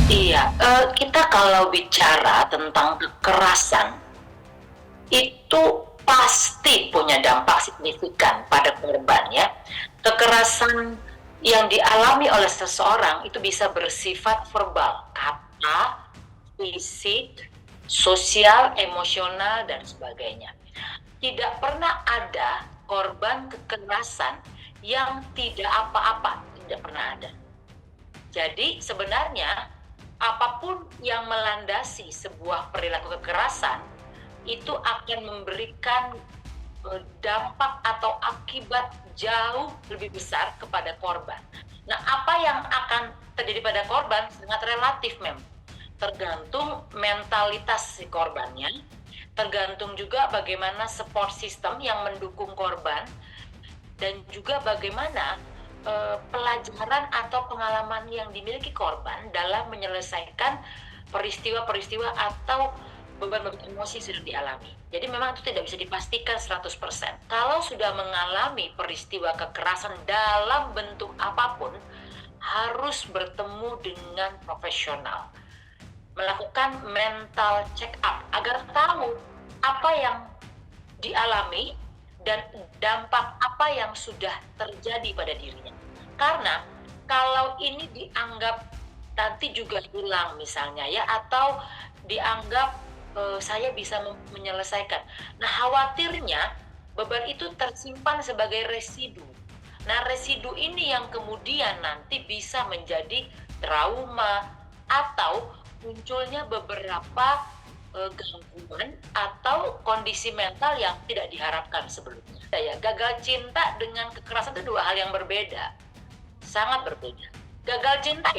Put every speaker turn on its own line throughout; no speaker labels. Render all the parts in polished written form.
Iya, kita kalau bicara tentang kekerasan, itu pasti punya dampak signifikan pada korban ya. Kekerasan yang dialami oleh seseorang itu bisa bersifat verbal, kata, fisik, sosial, emosional, dan sebagainya. Tidak pernah ada korban kekerasan yang tidak apa-apa, tidak pernah ada. Jadi sebenarnya apapun yang melandasi sebuah perilaku kekerasan itu akan memberikan dampak atau akibat jauh lebih besar kepada korban. Nah, apa yang akan terjadi pada korban sangat relatif memang. Tergantung mentalitas si korbannya, tergantung juga bagaimana support system yang mendukung korban, dan juga bagaimana pelajaran atau pengalaman yang dimiliki korban dalam menyelesaikan peristiwa-peristiwa atau beban-beban emosi sudah dialami. Jadi memang itu tidak bisa dipastikan 100%. Kalau sudah mengalami peristiwa kekerasan dalam bentuk apapun, harus bertemu dengan profesional. Melakukan mental check up agar tahu apa yang dialami dan dampak apa yang sudah terjadi pada dirinya. Karena kalau ini dianggap nanti juga hilang misalnya ya, atau dianggap saya bisa menyelesaikan. Nah, khawatirnya beban itu tersimpan sebagai residu. Nah, residu ini yang kemudian nanti bisa menjadi trauma atau munculnya beberapa gangguan atau kondisi mental yang tidak diharapkan sebelumnya. Ya, gagal cinta dengan kekerasan itu dua hal yang berbeda, sangat berbeda. Gagal cinta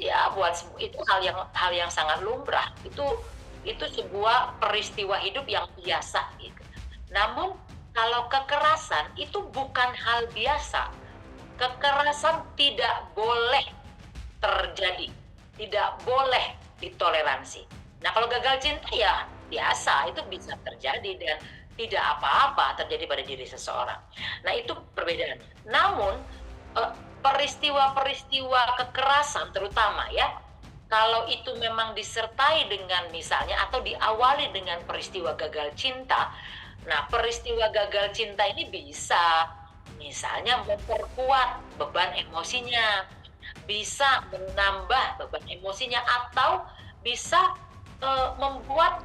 ya buat itu hal yang sangat lumrah. Itu sebuah peristiwa hidup yang biasa gitu. Namun kalau kekerasan itu bukan hal biasa. Kekerasan tidak boleh terjadi, tidak boleh ditoleransi. Nah, kalau gagal cinta ya biasa, itu bisa terjadi dan tidak apa-apa terjadi pada diri seseorang. Nah, itu perbedaan. Namun peristiwa-peristiwa kekerasan terutama ya, kalau itu memang disertai dengan misalnya atau diawali dengan peristiwa gagal cinta, nah peristiwa gagal cinta ini bisa misalnya memperkuat beban emosinya, bisa menambah beban emosinya, atau bisa membuat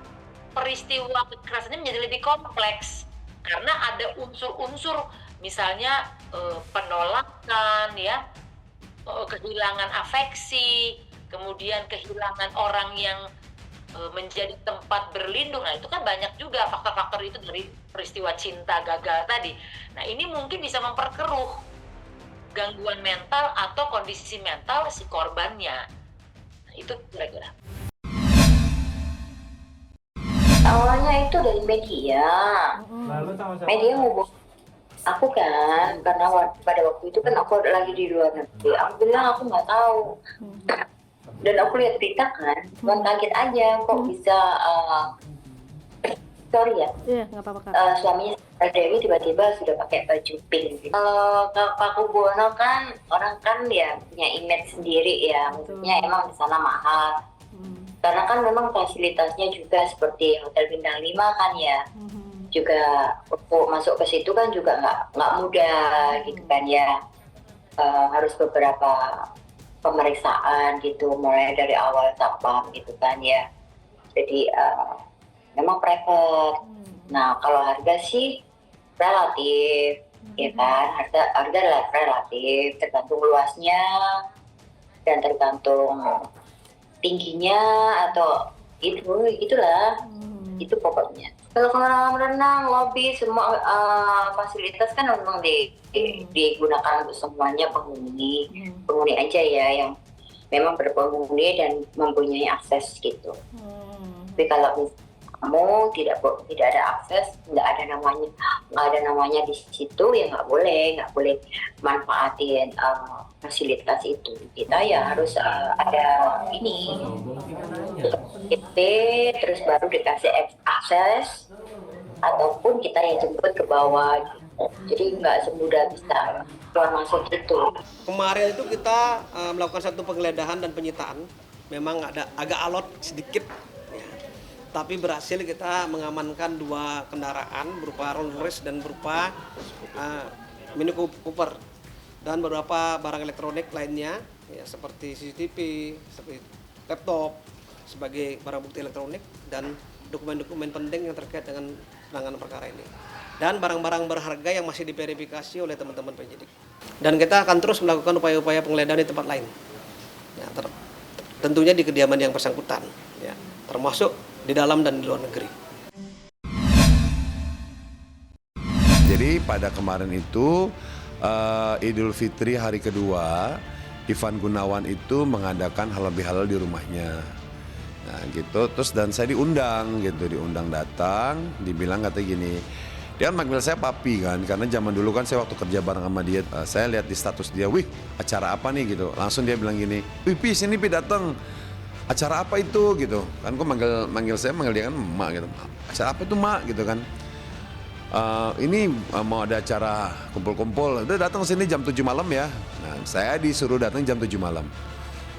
peristiwa kekerasannya menjadi lebih kompleks karena ada unsur-unsur misalnya penolakan ya, kehilangan afeksi, kemudian kehilangan orang yang menjadi tempat berlindung. Nah, itu kan banyak juga faktor-faktor itu dari peristiwa cinta gagal tadi. Nah, ini mungkin bisa memperkeruh gangguan mental atau kondisi mental si korbannya. Nah, itu kira-kira.
Awalnya itu dari media. Media ngubung aku kan, karena pada waktu itu kan aku lagi di luar negeri. Aku bilang aku nggak tahu. Dan aku lihat berita kan, cuman kaget aja kok bisa sorry ya,
Iya, nggak apa-apa Kak.
suaminya Dewi tiba-tiba sudah pakai baju pink gitu. Kalau Paku Buwono kan orang kan ya punya image sendiri ya, maksudnya emang di sana mahal. Karena kan memang fasilitasnya juga seperti Hotel Bintang 5 kan ya, juga untuk masuk ke situ kan juga nggak mudah gitu kan ya. Harus beberapa pemeriksaan gitu, mulai dari awal satpam gitu kan ya. Jadi memang private. Nah, kalau harga sih relatif, ya kan, harga relatif, tergantung luasnya dan tergantung tingginya atau itulah, itu pokoknya. Kalau kolam renang, lobby, semua fasilitas kan memang digunakan untuk semuanya penghuni aja ya yang memang berpenghuni dan mempunyai akses gitu. Tapi kalau kamu tidak ada akses, nggak ada namanya di situ ya nggak boleh manfaatin fasilitas itu. Kita ya harus ada ini KTP, terus baru dikasih akses ataupun kita yang jemput ke bawah gitu. Jadi nggak semudah bisa keluar masuk itu.
Kemarin itu kita melakukan satu penggeledahan dan penyitaan
memang ada agak alot sedikit, ya. Tapi berhasil kita mengamankan 2 kendaraan berupa Rolls Royce dan berupa Mini Cooper, dan beberapa barang elektronik lainnya, ya, seperti CCTV, seperti laptop sebagai barang bukti elektronik, dan dokumen-dokumen penting yang terkait dengan penanganan perkara ini, dan barang-barang berharga yang masih diverifikasi oleh teman-teman penyidik. Dan kita akan terus melakukan upaya-upaya penggeledahan di tempat lain, ya, tentunya di kediaman yang bersangkutan, ya, termasuk di dalam dan di luar negeri.
Jadi pada kemarin itu Idul Fitri hari kedua, Ivan Gunawan itu mengadakan halal bihalal di rumahnya. Nah gitu, terus dan saya diundang datang, dibilang katanya gini, dia kan manggil saya papi kan, karena zaman dulu kan saya waktu kerja bareng sama dia, saya lihat di status dia, wih acara apa nih gitu, langsung dia bilang gini, wih Pi sini Pi datang, acara apa itu gitu, kan gue manggil dia kan emak gitu, acara apa itu mak gitu kan, ini mau ada acara kumpul-kumpul, udah datang sini jam 7 malam ya, nah saya disuruh datang jam 7 malam,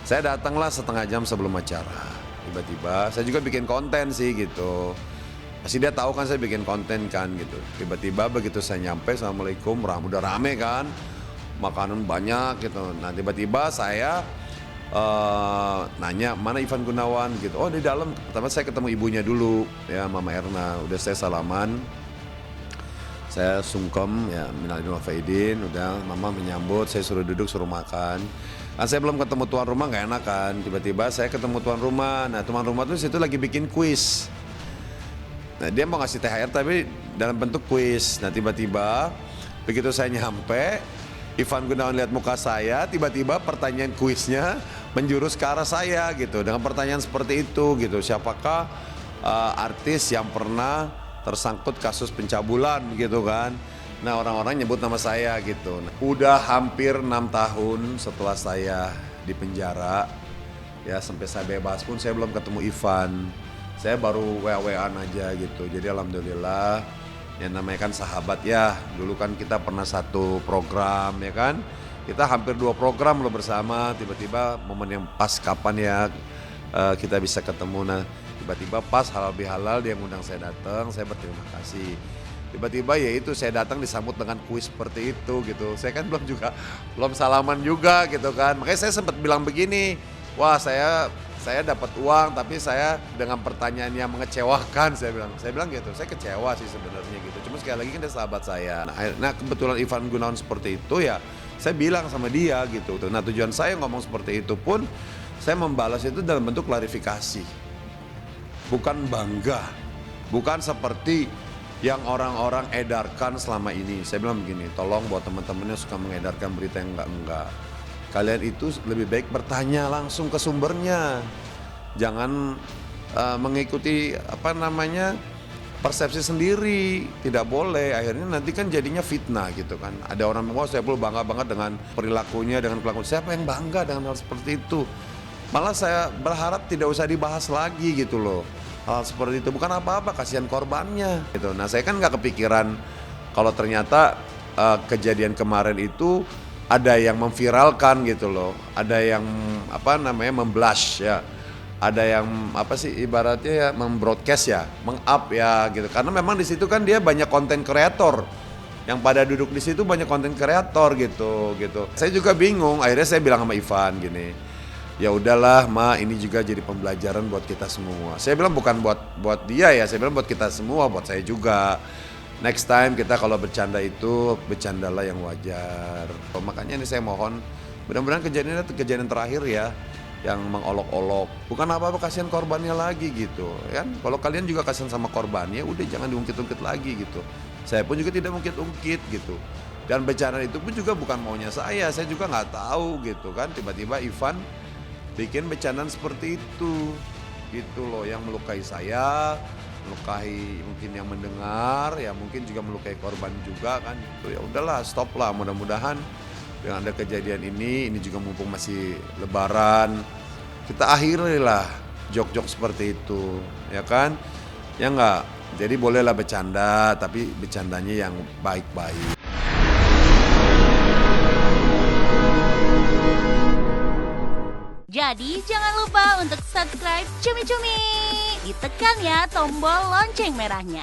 saya datanglah setengah jam sebelum acara. Tiba-tiba saya juga bikin konten sih gitu. Pasti dia tahu kan saya bikin konten kan gitu. Tiba-tiba begitu saya nyampe, assalamualaikum, udah rame kan, makanan banyak gitu. Nah tiba-tiba saya nanya mana Ivan Gunawan gitu. Oh di dalam. Pertama saya ketemu ibunya dulu ya, Mama Erna. Udah saya salaman, saya sungkem ya, minal aidin wal faizin. Udah Mama menyambut, saya suruh duduk, suruh makan. Kan saya belum ketemu tuan rumah, nggak enak kan. Tiba-tiba saya ketemu tuan rumah. Nah tuan rumah tuh situ lagi bikin kuis. Nah dia mau ngasih THR tapi dalam bentuk kuis. Nah tiba-tiba begitu saya nyampe, Ivan Gunawan lihat muka saya, tiba-tiba pertanyaan kuisnya menjurus ke arah saya gitu. Dengan pertanyaan seperti itu gitu, siapakah artis yang pernah tersangkut kasus pencabulan gitu kan. Nah orang-orang nyebut nama saya gitu. Nah, udah hampir 6 tahun setelah saya di penjara, ya sampai saya bebas pun saya belum ketemu Ivan. Saya baru WA-WAan aja gitu. Jadi alhamdulillah, yang namanya kan sahabat ya. Dulu kan kita pernah satu program ya kan. Kita hampir 2 program loh bersama. Tiba-tiba momen yang pas kapan ya kita bisa ketemu. Nah tiba-tiba pas halal bihalal dia ngundang saya datang, saya berterima kasih. Tiba-tiba ya itu saya datang disambut dengan kuis seperti itu gitu. Saya kan belum salaman juga gitu kan. Makanya saya sempat bilang begini, wah saya dapat uang tapi saya dengan pertanyaan yang mengecewakan, saya bilang gitu. Saya kecewa sih sebenarnya gitu. Cuma sekali lagi kan dia sahabat saya. Nah kebetulan Ivan Gunawan seperti itu ya, saya bilang sama dia gitu. Nah tujuan saya ngomong seperti itu pun saya membalas itu dalam bentuk klarifikasi. Bukan bangga, bukan seperti yang orang-orang edarkan selama ini. Saya bilang begini, tolong buat teman-teman yang suka mengedarkan berita yang enggak. Kalian itu lebih baik bertanya langsung ke sumbernya. Jangan mengikuti persepsi sendiri. Tidak boleh, akhirnya nanti kan jadinya fitnah gitu kan. Ada orang wah saya perlu bangga banget dengan perilakunya, dengan kelakuan. Siapa yang bangga dengan hal seperti itu? Malah saya berharap tidak usah dibahas lagi gitu loh. Hal seperti itu bukan apa-apa, kasihan korbannya gitu. Nah saya kan nggak kepikiran kalau ternyata kejadian kemarin itu ada yang memviralkan gitu loh, ada yang memblash ya, ada yang ibaratnya ya membroadcast ya, meng-up ya gitu. Karena memang di situ kan dia banyak konten kreator, yang pada duduk di situ banyak konten kreator gitu. Saya juga bingung, akhirnya saya bilang sama Ivan gini, ya udahlah Ma, ini juga jadi pembelajaran buat kita semua. Saya bilang bukan buat dia ya, saya bilang buat kita semua, buat saya juga. Next time kita kalau bercanda itu bercandalah yang wajar. Makanya ini saya mohon, mudah-mudahan kejadian terakhir ya, yang mengolok-olok. Bukan apa-apa, kasihan korbannya lagi gitu kan. Kalau kalian juga kasihan sama korbannya, udah jangan diungkit-ungkit lagi gitu. Saya pun juga tidak ungkit-ungkit gitu. Dan bencana itu pun juga bukan maunya saya juga nggak tahu gitu kan. Tiba-tiba Ivan bikin bercandaan seperti itu gitu loh, yang melukai saya, melukai mungkin yang mendengar, ya mungkin juga melukai korban juga kan. Itu ya udahlah, stop lah. Mudah-mudahan dengan ada kejadian ini juga mumpung masih lebaran, kita akhiri lah jok-jok seperti itu ya kan, ya enggak. Jadi bolehlah bercanda, tapi bercandanya yang baik-baik.
Jadi jangan lupa untuk subscribe Cumi Cumi. Ditekan ya tombol lonceng merahnya.